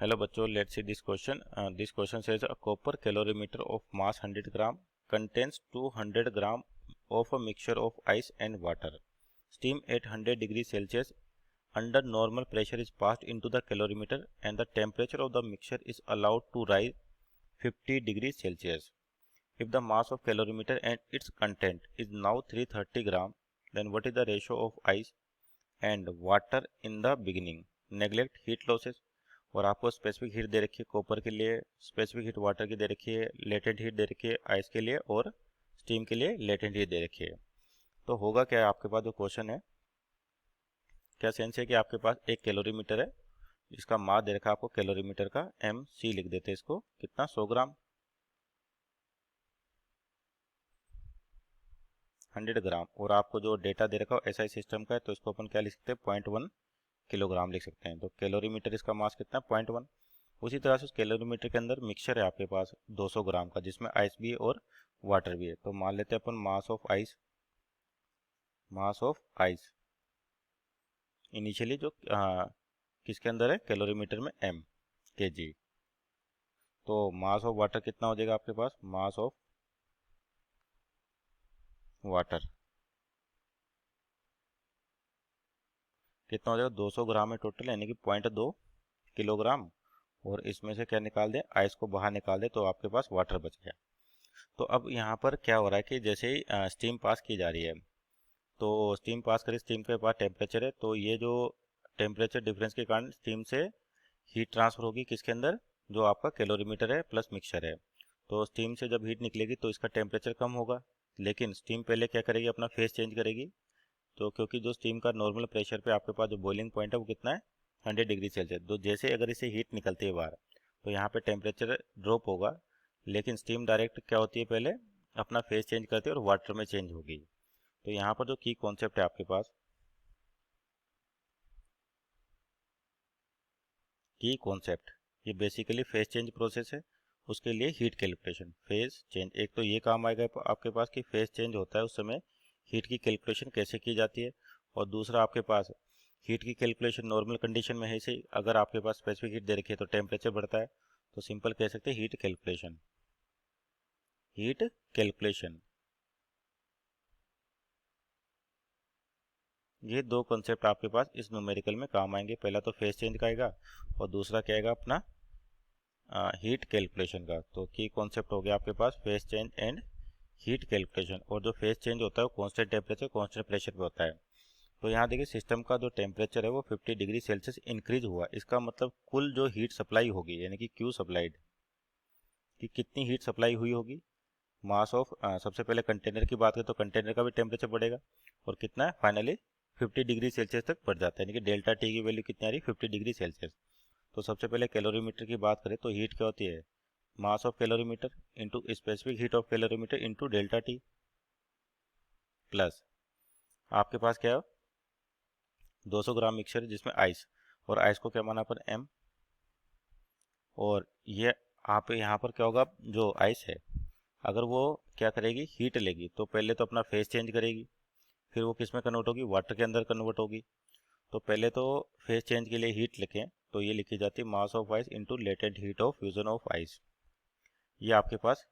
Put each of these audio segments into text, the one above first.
Hello बच्चों, let's see this question. This question says a copper calorimeter of mass 100 gram contains 200 gram of a mixture of ice and water. Steam at 100 degrees Celsius under normal pressure is passed into the calorimeter and the temperature of the mixture is allowed to rise 50 degrees Celsius. If the mass of calorimeter and its content is now 330 gram, then what is the ratio of ice and water in the beginning? Neglect heat losses. और आपको specific heat दे रखी है copper के लिए, specific heat water की दे रखी है, latent heat दे रखी है आइस के लिए और स्टीम के लिए लेटेंट हीट दे रखी है। तो होगा क्या है आपके पास जो क्वेश्चन है, क्या सेंस है कि आपके पास एक कैलोरीमीटर है, इसका मास दे रखा है आपको कैलोरीमीटर का, एम सी लिख देते हैं इसको, कितना 100 ग्राम 100 ग्राम, और आपको जो डेटा दे रखा हो एसआई सिस्टम का है तो इसको अपन क्या लिख सकते हैं 0.1 किलोग्राम लिख सकते हैं। तो कैलोरीमीटर इसका मास कितना है 0.1। उसी तरह से उस कैलोरीमीटर के अंदर मिक्सचर है आपके पास 200 ग्राम का, जिसमें आइस भी है और वाटर भी है। तो मान लेते हैं अपन मास ऑफ आइस इनिशियली जो किसके अंदर है कैलोरीमीटर में m kg। तो मास ऑफ वाटर कितना हो जाएगा आपके पास, मास ऑफ वाटर कितना हो जाएगा 200 ग्राम है टोटल, यानी कि 0.2 किलोग्राम, और इसमें से क्या निकाल दें, आइस को बाहर निकाल दें तो आपके पास वाटर बच गया। तो अब यहाँ पर क्या हो रहा है कि जैसे ही स्टीम पास की जा रही है, तो स्टीम पास करी, स्टीम के पास टेम्परेचर है, तो ये जो टेम्परेचर डिफरेंस के कारण स्टीम से हीट ट्रांसफर होगी किसके अंदर, जो आपका कैलोरीमीटर है प्लस मिक्सचर है। तो स्टीम से जब हीट निकलेगी तो इसका टेम्परेचर कम होगा, लेकिन स्टीम पहले क्या करेगी, अपना फेस चेंज करेगी। तो क्योंकि जो स्टीम का नॉर्मल प्रेशर पे आपके पास जो बॉइलिंग पॉइंट है वो कितना है 100 डिग्री सेल्सियस। तो जैसे अगर इसे हीट निकलती है बाहर तो यहाँ पे टेम्परेचर ड्रॉप होगा, लेकिन स्टीम डायरेक्ट क्या होती है, पहले अपना फेस चेंज करती है और वाटर में चेंज होगी। तो यहाँ पर जो की कॉन्सेप्ट है आपके पास, की कॉन्सेप्ट, ये बेसिकली फेस चेंज प्रोसेस है, उसके लिए हीट कैलकुलेशन फेस चेंज, एक तो ये काम आएगा आपके पास कि फेस चेंज होता है उस समय हीट की कैलकुलेशन कैसे की जाती है, और दूसरा आपके पास हीट की कैलकुलेशन नॉर्मल कंडीशन में है से अगर आपके पास स्पेसिफिक हीट दे रखी है तो टेम्परेचर बढ़ता है, तो सिंपल कह सकते हैं हीट कैलकुलेशन। ये दो कॉन्सेप्ट आपके पास इस न्यूमेरिकल में काम आएंगे, पहला तो फेस चेंज का आएगा और दूसरा क्या आएगा अपना हीट कैलकुलेशन का। तो की कॉन्सेप्ट हो गया आपके पास phase change and heat calculation, और जो फेस चेंज होता है वो कांस्टेंट टेम्परेचर कांस्टेंट प्रेशर पे होता है। तो यहाँ देखिए सिस्टम का जो टेम्परेचर है वो 50 डिग्री सेल्सियस इंक्रीज हुआ, इसका मतलब कुल जो हीट सप्लाई होगी यानी कि क्यू सप्लाइड, कि कितनी हीट सप्लाई हुई होगी, मास ऑफ सबसे पहले कंटेनर की बात करें तो कंटेनर का भी टेम्परेचर बढ़ेगा और कितना है फाइनली 50 डिग्री सेल्सियस तक बढ़ जाता है, यानी कि डेल्टा टी की वैल्यू कितनी आ रही है 50 डिग्री सेल्सियस। तो सबसे पहले कैलोरीमीटर की बात करें तो हीट क्या होती है, mass of calorimeter into specific heat of calorimeter into delta T, plus आपके पास क्या है 200 ग्राम मिक्सचर जिसमें आइस, और आइस को क्या माना अपन एम, और ये आप यहाँ पर क्या होगा, जो आइस है अगर वो क्या करेगी हीट लेगी तो पहले तो अपना फेस चेंज करेगी, फिर वो किस में कन्वर्ट होगी, वाटर के अंदर कन्वर्ट होगी। तो पहले तो फेस चेंज के लिए हीट लिखें तो ये लिखी जाती है mass of ice into latent heat of fusion of ice. ये आपके पास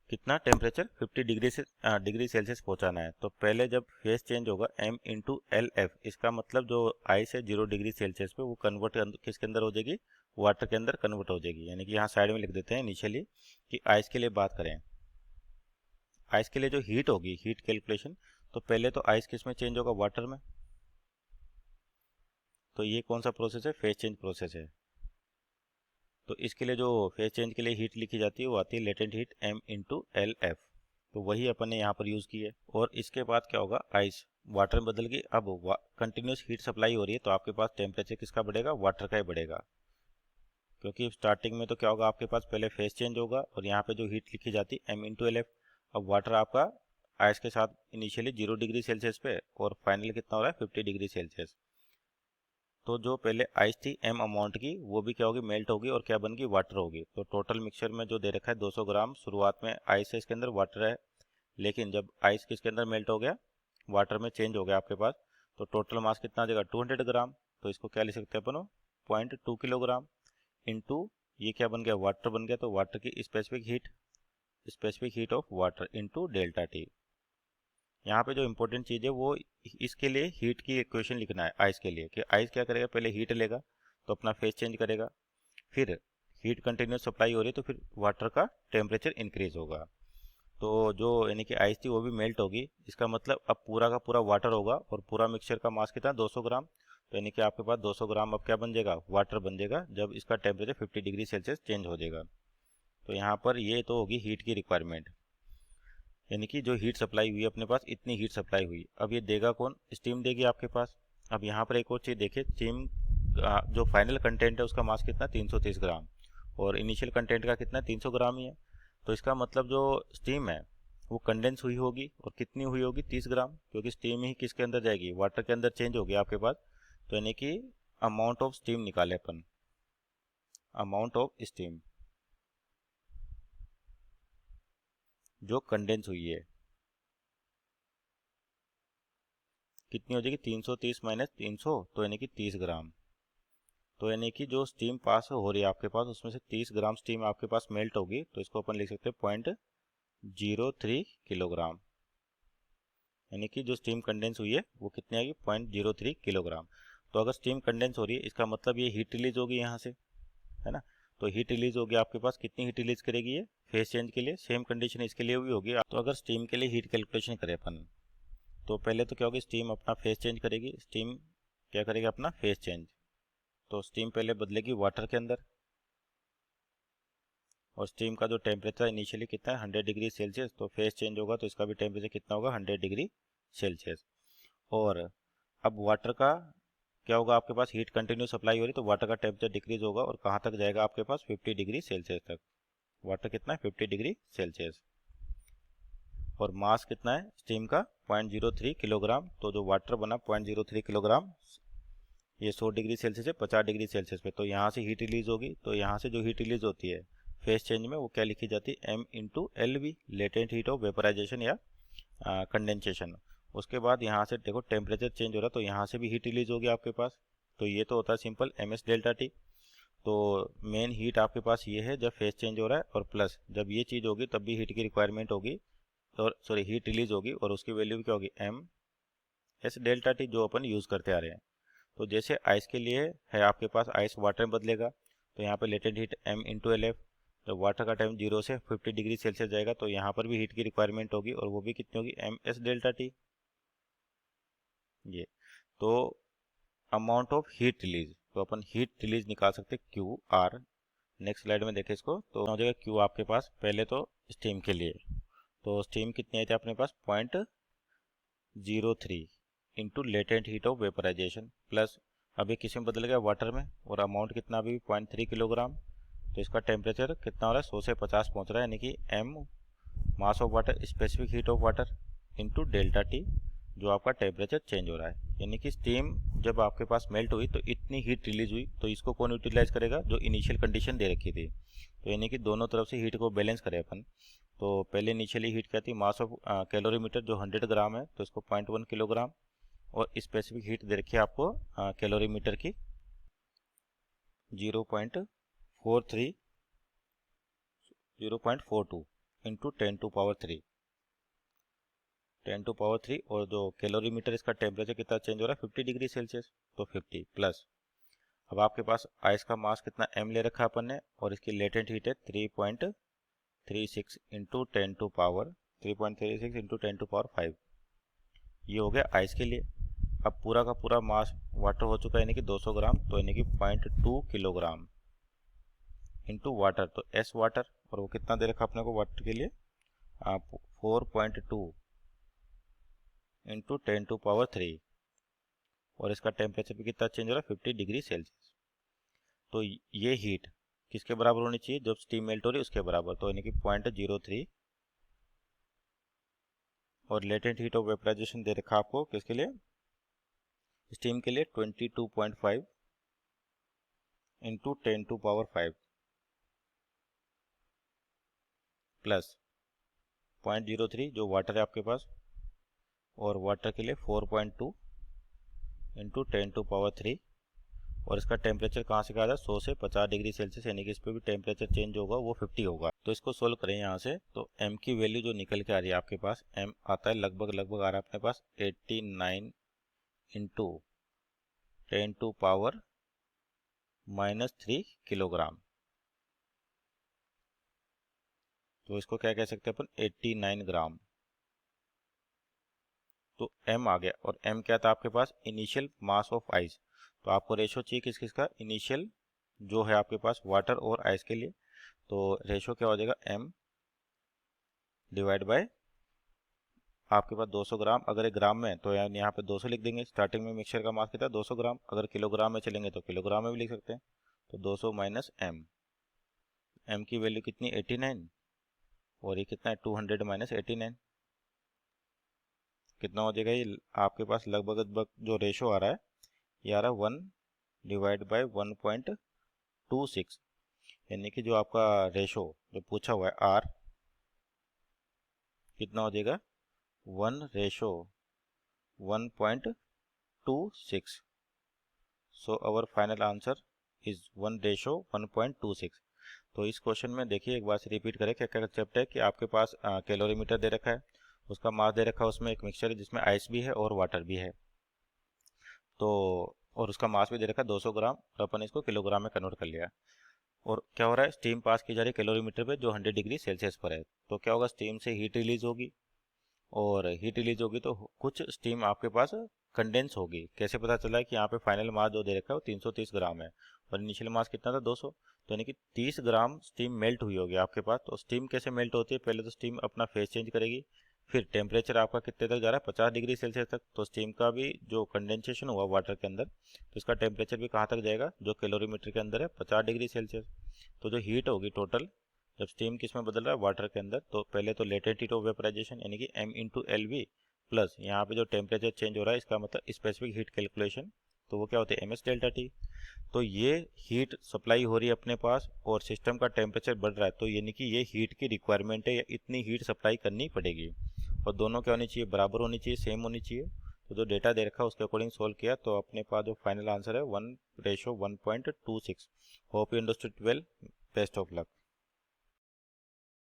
कितना टेम्परेचर 50 डिग्री सेल्सियस पहुंचाना है। तो पहले जब फेस चेंज होगा m इंटू एल एफ, इसका मतलब जो आइस है 0 डिग्री सेल्सियस पे वो कन्वर्ट किसके अंदर हो जाएगी, वाटर के अंदर कन्वर्ट हो जाएगी। यानी कि यहाँ साइड में लिख देते हैं इनिशियली कि आइस के लिए बात करें, आइस के लिए जो हीट होगी हीट कैलकुलेशन, तो पहले तो आइस किस में चेंज होगा, वाटर में। तो ये कौन सा प्रोसेस है, फेस चेंज प्रोसेस है। तो इसके लिए जो फेस चेंज के लिए हीट लिखी जाती है वो आती है latent heat m into L F, तो वही अपन ने यहाँ पर यूज़ की है। और इसके बाद क्या होगा, आइस वाटर में बदल गई, अब कंटिन्यूस हीट सप्लाई हो रही है तो आपके पास टेम्परेचर किसका बढ़ेगा, वाटर का ही बढ़ेगा। क्योंकि स्टार्टिंग में तो क्या होगा आपके पास पहले फेस चेंज होगा और यहाँ पे जो हीट लिखी जाती है m इंटू एल एफ, अब वाटर आपका आइस के साथ इनिशियली 0 डिग्री सेल्सियस पे और फाइनल कितना हो रहा है 50 डिग्री सेल्सियस। तो जो पहले आइस थी m अमाउंट की वो भी क्या होगी, मेल्ट होगी और क्या बन गई, वाटर होगी। तो टोटल मिक्सचर में जो दे रखा है 200 ग्राम, शुरुआत में आइस है इसके अंदर, वाटर है, लेकिन जब आइस किसके अंदर मेल्ट हो गया, वाटर में चेंज हो गया आपके पास, तो टोटल मास कितना आ जाएगा 200 ग्राम। तो इसको क्या लिख सकते हैं अपन, 0.2 किलोग्राम इंटू ये क्या बन गया, वाटर बन गया, तो वाटर की specific heat of water into delta T. यहाँ पे जो इंपॉर्टेंट चीज़ है वो इसके लिए हीट की इक्वेशन लिखना है आइस के लिए, कि आइस क्या करेगा, पहले हीट लेगा तो अपना फेज चेंज करेगा, फिर हीट कंटिन्यूस सप्लाई हो रही है तो फिर वाटर का टेम्परेचर इंक्रीज होगा, तो जो यानी कि आइस थी वो भी मेल्ट होगी। इसका मतलब अब पूरा का पूरा वाटर होगा और पूरा मिक्सचर का मास कितना 200 ग्राम, तो यानी कि आपके पास 200 ग्राम अब क्या बन जाएगा, वाटर बन जाएगा जब इसका टेम्परेचर 50 डिग्री सेल्सियस चेंज हो जाएगा। तो यहाँ पर ये तो होगी हीट की रिक्वायरमेंट, यानी कि जो हीट सप्लाई हुई अपने पास इतनी हीट सप्लाई हुई। अब ये देगा कौन, स्टीम देगी आपके पास। अब यहाँ पर एक और चीज़ देखिए, स्टीम जो फाइनल कंटेंट है उसका मास कितना 330 ग्राम और इनिशियल कंटेंट का कितना 300 ग्राम ही है, तो इसका मतलब जो स्टीम है वो कंडेंस हुई होगी और कितनी हुई होगी 30 ग्राम, क्योंकि स्टीम ही किसके अंदर जाएगी, वाटर के अंदर चेंज होगी आपके पास। तो यानी कि अमाउंट ऑफ स्टीम निकाले अपन, अमाउंट ऑफ स्टीम जो कंडेंस हुई है कितनी हो जाएगी 330 माइनस 300, तो यानी कि 30 ग्राम। तो यानी कि जो स्टीम पास हो रही है आपके पास उसमें से 30 ग्राम स्टीम आपके पास मेल्ट होगी, तो इसको अपन लिख सकते हैं 0.03 किलोग्राम, यानी कि जो स्टीम कंडेंस हुई है वो कितनी आएगी 0.03 किलोग्राम। तो अगर स्टीम कंडेंस हो रही है इसका मतलब ये हीट रिलीज होगी यहाँ से, है ना। तो हीट रिलीज होगी आपके पास, कितनी हीट रिलीज करेगी ये फेस चेंज के लिए, सेम कंडीशन इसके लिए भी होगी। तो अगर स्टीम के लिए हीट कैलकुलेशन करें अपन, तो पहले तो क्या होगी, स्टीम अपना फेस चेंज करेगी, स्टीम क्या करेगी अपना फेस चेंज, तो स्टीम पहले बदलेगी वाटर के अंदर, और स्टीम का जो टेम्परेचर इनिशियली कितना है 100 डिग्री सेल्सियस, तो फेस चेंज होगा तो इसका भी टेम्परेचर कितना होगा 100 डिग्री सेल्सियस। और अब वाटर का क्या होगा, आपके पास हीट कंटिन्यू सप्लाई हो रही तो वाटर का टेम्परेचर डिक्रीज होगा और कहाँ तक जाएगा आपके पास 50 डिग्री सेल्सियस तक। वाटर कितना है 50 डिग्री सेल्सियस, और मास कितना है स्टीम का 0.03 किलोग्राम, तो जो वाटर बना 0.03 किलोग्राम, ये 100 डिग्री सेल्सियस से 50 डिग्री सेल्सियस पे, तो यहाँ से हीट रिलीज होगी, तो यहाँ से जो हीट रिलीज होती है फेस चेंज में वो क्या लिखी जाती है m into L V, latent heat of vaporisation या कंडेंसेशन। उसके बाद यहाँ से देखो टेम्परेचर चेंज हो रहा है तो यहाँ से भी हीट रिलीज होगी आपके पास, तो ये तो होता है simple M S delta T. तो मेन हीट आपके पास ये है जब फेस चेंज हो रहा है, और प्लस जब ये चीज़ होगी तब भी हीट की रिक्वायरमेंट होगी, और सॉरी हीट रिलीज होगी, और उसकी वैल्यू भी क्या होगी एम एस डेल्टा टी, जो अपन यूज़ करते आ रहे हैं। तो जैसे आइस के लिए है आपके पास, आइस वाटर में बदलेगा, तो यहाँ पे latent heat m into L F, जब वाटर का टाइम 0 से 50 डिग्री सेल्सियस जाएगा तो यहाँ पर भी हीट की रिक्वायरमेंट होगी, और वो भी कितनी होगी एम एस डेल्टा टी। ये तो अमाउंट ऑफ हीट रिलीज, तो अपन हीट रिलीज निकाल सकते क्यू आर। नेक्स्ट स्लाइड में देखें इसको, तो हो जाएगा क्यू आपके पास पहले तो स्टीम के लिए, तो स्टीम कितनी आई थी अपने पास 0.03 into latent heat of vaporisation, plus अभी किस में बदल गया वाटर में, और अमाउंट कितना अभी 0.3 किलोग्राम, तो इसका टेम्परेचर कितना हो रहा है 100 से 50 पहुंच रहा है, यानी कि m mass of water specific heat of water into delta T, जो आपका टेम्परेचर चेंज हो रहा है। यानी कि स्टीम जब आपके पास मेल्ट हुई तो इतनी हीट रिलीज हुई, तो इसको कौन यूटिलाइज करेगा, जो इनिशियल कंडीशन दे रखी थी। तो यानी कि दोनों तरफ से हीट को बैलेंस करें अपन, तो पहले इनिशियली हीट क्या थी, मास ऑफ कैलोरीमीटर जो 100 ग्राम है तो इसको 0.1 किलोग्राम, और स्पेसिफिक हीट दे रखी है आपको कैलोरीमीटर की 0.42 इंटू 10 टू पावर 3, और जो कैलोरीमीटर इसका टेम्परेचर कितना चेंज हो रहा है 50 डिग्री सेल्सियस, तो 50 प्लस अब आपके पास आइस का मास कितना m ले रखा अपन ने, और इसकी लेटेंट हीट है 3.36 into 10 to power 3.36 into 10 to power 5, ये हो गया आइस के लिए। अब पूरा का पूरा मास वाटर हो चुका है यानी कि 200 ग्राम, तो यानी कि 0.2 किलोग्राम इंटू वाटर, तो एस वाटर, और वो कितना दे रखा अपने को वाटर के लिए 4.2 इंटू 10 टू पावर 3, और इसका टेम्परेचर भी कितना चेंज हो रहा है 50 डिग्री सेल्सियस। तो ये हीट किसके बराबर होनी चाहिए, जब स्टीम मेल्ट हो रही है उसके बराबर, तो यानी कि 0.03, और लेटेंट हीट ऑफ वेपराइजेशन दे रखा आपको किसके लिए, स्टीम के लिए 22.5 इंटू 10 टू पावर 5 प्लस 0.03 जो वाटर है आपके पास, और वाटर के लिए 4.2 इंटू 10 टू पावर 3, और इसका टेम्परेचर कहाँ से कहा था 100 से 50 डिग्री सेल्सियस, यानी कि इस पर भी टेम्परेचर चेंज होगा वो 50 होगा। तो इसको सोल्व करें यहाँ से, तो m की वैल्यू जो निकल के आ रही है आपके पास, m आता है लगभग आ रहा है अपने पास 89 इंटू 10⁻³ किलोग्राम। तो इसको क्या कह सकते हैं अपन, 89 ग्राम। तो m आ गया, और m क्या था आपके पास, इनिशियल मास ऑफ आइस। तो आपको रेशो चाहिए किस किस का, इनिशियल जो है आपके पास वाटर और आइस के लिए। तो रेशो क्या हो जाएगा, m डिवाइड बाय आपके पास 200 ग्राम। अगर एक ग्राम में तो यहाँ पे 200 लिख देंगे। स्टार्टिंग में मिक्सचर का मास कितना, 200 ग्राम। अगर किलोग्राम में चलेंगे तो किलोग्राम में भी लिख सकते हैं। तो 200 माइनस m, m की वैल्यू कितनी 89, और ये कितना है 200 माइनस 89, कितना हो जाएगा ये आपके पास लगभग जो रेशो आ रहा है ये आ रहा है 1 डिवाइड बाई 1.26, यानी कि जो आपका रेशो जो पूछा हुआ है r कितना हो जाएगा 1:1.26। So our final answer is 1:1.26। तो इस क्वेश्चन में देखिए एक बार से रिपीट करें क्या क्या कंसेप्ट है कि आपके पास कैलोरीमीटर दे रखा है, उसका मास दे रखा है, उसमें एक मिक्सचर है जिसमें आइस भी है और वाटर भी है। तो और उसका मास भी दे रखा है 200 ग्राम, और अपन इसको किलोग्राम में कन्वर्ट कर लिया। और क्या हो रहा है, स्टीम पास की जा रही है कैलोरीमीटर पे जो 100 डिग्री सेल्सियस पर है। तो क्या होगा, स्टीम से हीट रिलीज होगी, और हीट रिलीज होगी तो कुछ स्टीम आपके पास कंडेंस होगी। कैसे पता चला है कि यहाँ पे फाइनल मास जो दे रखा है वो 330 ग्राम है, और इनिशियल मास कितना था 200। तो यानी कि 30 ग्राम स्टीम मेल्ट हुई होगी आपके पास। तो स्टीम कैसे मेल्ट होती है, पहले तो स्टीम अपना फेस चेंज करेगी, फिर टेम्परेचर आपका कितने तक जा रहा है 50 डिग्री सेल्सियस तक। तो स्टीम का भी जो कंडेंसेशन हुआ वाटर के अंदर, तो इसका टेम्परेचर भी कहाँ तक जाएगा, जो कैलोरीमीटर के अंदर है 50 डिग्री सेल्सियस। तो जो हीट होगी टोटल, जब स्टीम किस में बदल रहा है, वाटर के अंदर, तो पहले तो लेटेंट हीट ऑफ वेपराइजेशन यानी कि m into L we, plus यहाँ पे जो टेम्परेचर चेंज हो रहा है इसका मतलब स्पेसिफिक हीट कैलकुलेशन, तो वो क्या होता है ms डेल्टा टी। तो ये हीट सप्लाई हो रही है अपने पास और सिस्टम का टेम्परेचर बढ़ रहा है, तो यानी कि ये हीट की रिक्वायरमेंट है या इतनी हीट सप्लाई करनी पड़ेगी, और दोनों क्या होनी चाहिए, बराबर होनी चाहिए, सेम होनी चाहिए। तो जो डेटा दे रखा है उसके अकॉर्डिंग सोल्व किया, तो अपने पास जो फाइनल आंसर है 1:1.26। Hope you understood well, best of luck.